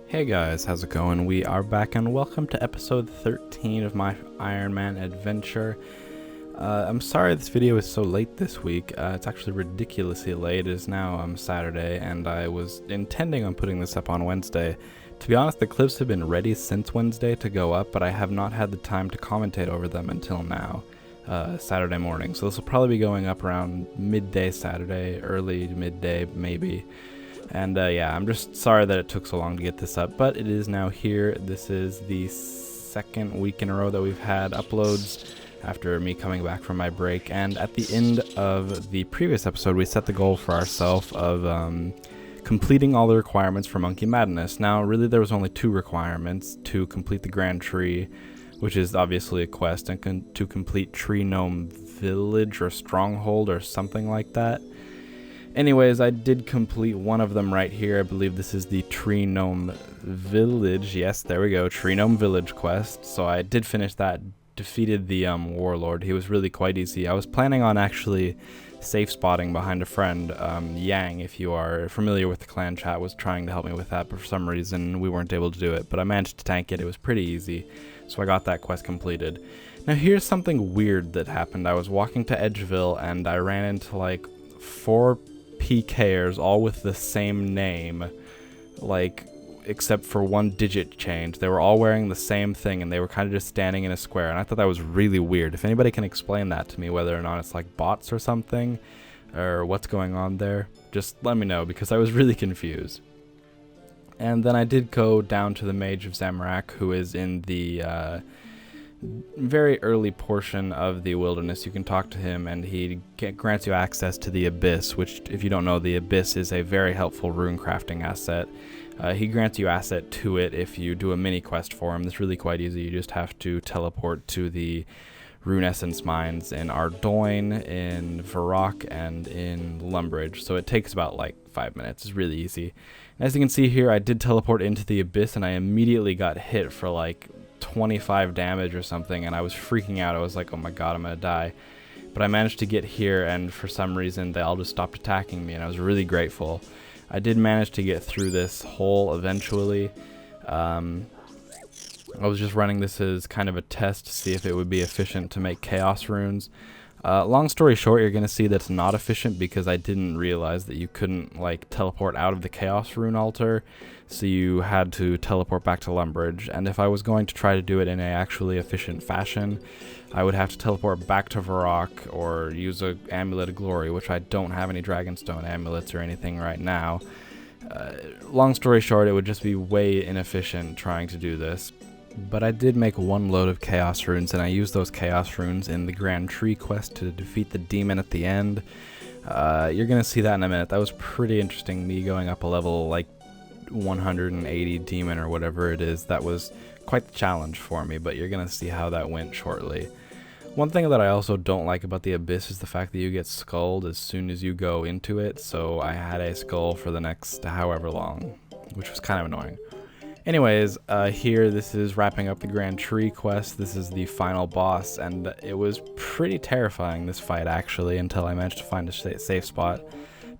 Hey guys, how's it going? We are back and welcome to episode 13 of my Ironman adventure. I'm sorry this video is so late this week. It's actually ridiculously late. It is now Saturday and I was intending on putting this up on Wednesday. To be honest, the clips have been ready since Wednesday to go up, but I have not had the time to commentate over them until now, Saturday morning. So this will probably be going up around midday Saturday, early midday maybe. And yeah, I'm just sorry that it took so long to get this up, but it is now here. This is the second week in a row that we've had uploads after me coming back from my break. And at the end of the previous episode, we set the goal for ourselves of completing all the requirements for Monkey Madness. Now, really, there was only two requirements: to complete the Grand Tree, which is obviously a quest, and to complete Tree Gnome Village or Stronghold or something like that. Anyways, I did complete one of them right here. I believe this is the Tree Gnome Village. Yes, there we go, Tree Gnome Village quest. So I did finish that, defeated the Warlord. He was really quite easy. I was planning on actually safe spotting behind a friend. Yang, if you are familiar with the clan chat, was trying to help me with that, but for some reason we weren't able to do it. But I managed to tank it. It was pretty easy. So I got that quest completed. Now here's something weird that happened. I was walking to Edgeville and I ran into like 4 PKers all with the same name, like except for one digit change. They were all wearing the same thing and they were kind of just standing in a square, and I thought that was really weird. If anybody can explain that to me, whether or not it's like bots or something or what's going on there, just let me know, because I was really confused. And then I did go down to the Mage of Zamorak, who is in the very early portion of the wilderness. You can talk to him and he grants you access to the Abyss, which, if you don't know, the Abyss is a very helpful rune crafting asset. He grants you asset to it if you do a mini quest for him. It's really quite easy. You just have to teleport to the rune essence mines in Ardoyne, in Varrock, and in Lumbridge. So it takes about like 5 minutes. It's really easy. And as you can see here, I did teleport into the Abyss and I immediately got hit for like 25 damage or something, and I was freaking out. I was like, oh my god, I'm gonna die. But I managed to get here, and for some reason they all just stopped attacking me, and I was really grateful. I did manage to get through this hole eventually. I was just running this as kind of a test to see if it would be efficient to make chaos runes. Long story short, you're gonna see that's not efficient because I didn't realize that you couldn't like teleport out of the chaos rune altar, so you had to teleport back to Lumbridge. And if I was going to try to do it in a actually efficient fashion, I would have to teleport back to Varrock or use a Amulet of Glory, which I don't have any Dragonstone amulets or anything right now. Long story short, it would just be way inefficient trying to do this. But I did make one load of chaos runes, and I used those chaos runes in the Grand Tree quest to defeat the demon at the end. You're gonna see that in a minute. That was pretty interesting, me going up a level like 180 demon or whatever it is. That was quite the challenge for me, but you're gonna see how that went shortly. One thing that I also don't like about the Abyss is the fact that you get skulled as soon as you go into it, so I had a skull for the next however long, which was kind of annoying. Anyways, here, this is wrapping up the Grand Tree quest. This is the final boss, and it was pretty terrifying, this fight, actually, until I managed to find a safe spot.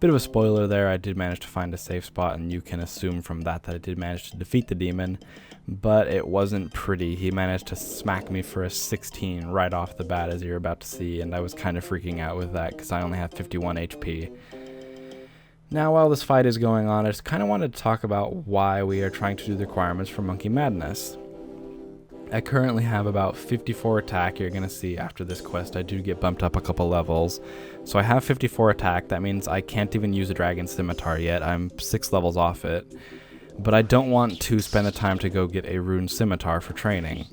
Bit of a spoiler there, I did manage to find a safe spot, and you can assume from that that I did manage to defeat the demon, but it wasn't pretty. He managed to smack me for a 16 right off the bat, as you're about to see, and I was kind of freaking out with that because I only have 51 HP. Now, while this fight is going on, I just kind of wanted to talk about why we are trying to do the requirements for Monkey Madness. I currently have about 54 attack. You're going to see after this quest I do get bumped up a couple levels. So I have 54 attack. That means I can't even use a Dragon Scimitar yet. I'm 6 levels off it. But I don't want to spend the time to go get a Rune Scimitar for training.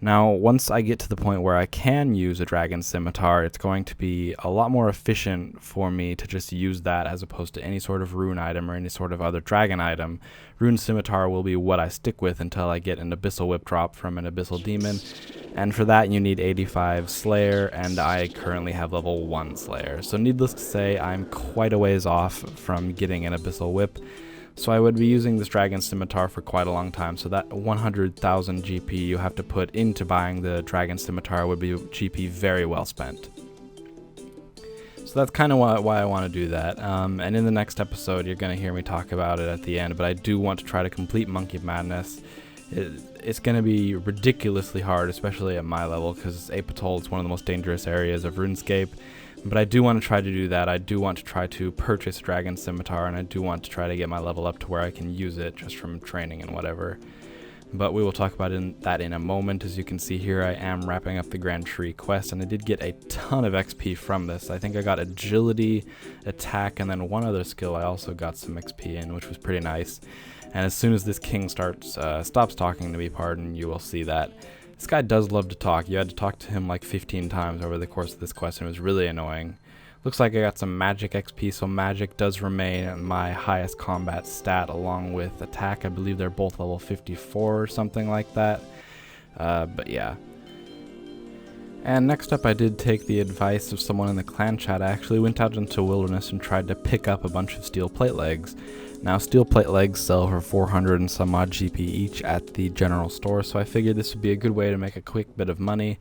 Now, once I get to the point where I can use a Dragon Scimitar, it's going to be a lot more efficient for me to just use that as opposed to any sort of rune item or any sort of other dragon item. Rune Scimitar will be what I stick with until I get an Abyssal Whip drop from an Abyssal Demon, and for that you need 85 Slayer, and I currently have level 1 Slayer. So needless to say, I'm quite a ways off from getting an Abyssal Whip. So I would be using this Dragon Scimitar for quite a long time, so that 100,000 GP you have to put into buying the Dragon Scimitar would be GP very well spent. So So that's kind of why I want to do that. And in the next episode, you're going to hear me talk about it at the end, but I do want to try to complete Monkey Madness. It's going to be ridiculously hard, especially at my level, because Apatol is one of the most dangerous areas of RuneScape. But I do want to try to do that. I do want to try to purchase Dragon Scimitar, and I do want to try to get my level up to where I can use it just from training and whatever. But we will talk about that in a moment. As you can see here, I am wrapping up the Grand Tree quest, and I did get a ton of XP from this. I think I got Agility, Attack, and then one other skill I also got some XP in, which was pretty nice. And as soon as this king stops talking to me, you will see that. This guy does love to talk. You had to talk to him like 15 times over the course of this quest, and it was really annoying. Looks like I got some magic XP, so magic does remain my highest combat stat along with attack. I believe they're both level 54 or something like that. But yeah. And next up, I did take the advice of someone in the clan chat. I actually went out into wilderness and tried to pick up a bunch of steel plate legs. Now, steel plate legs sell for 400 and some odd GP each at the general store, so I figured this would be a good way to make a quick bit of money.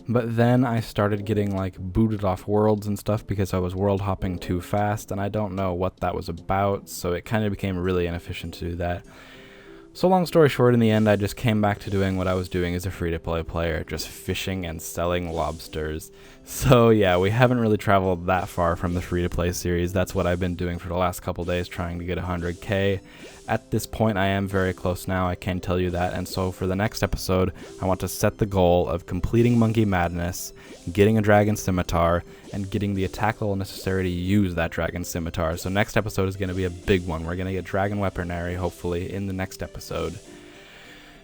But then I started getting like booted off worlds and stuff because I was world hopping too fast, and I don't know what that was about, so it kind of became really inefficient to do that. So long story short, in the end, I just came back to doing what I was doing as a free-to-play player, just fishing and selling lobsters. So yeah, we haven't really traveled that far from the free-to-play series. That's what I've been doing for the last couple days, trying to get 100k. At this point, I am very close now, I can tell you that, and so for the next episode, I want to set the goal of completing Monkey Madness, getting a Dragon Scimitar, and getting the attack level necessary to use that Dragon Scimitar. So next episode is going to be a big one. We're going to get Dragon Weaponry, hopefully, in the next episode.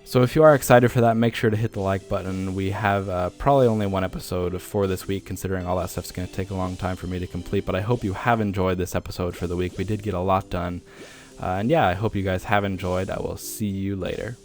So if you are excited for that, make sure to hit the like button. We have probably only one episode for this week, considering all that stuff's going to take a long time for me to complete, but I hope you have enjoyed this episode for the week. We did get a lot done. And yeah, I hope you guys have enjoyed. I will see you later.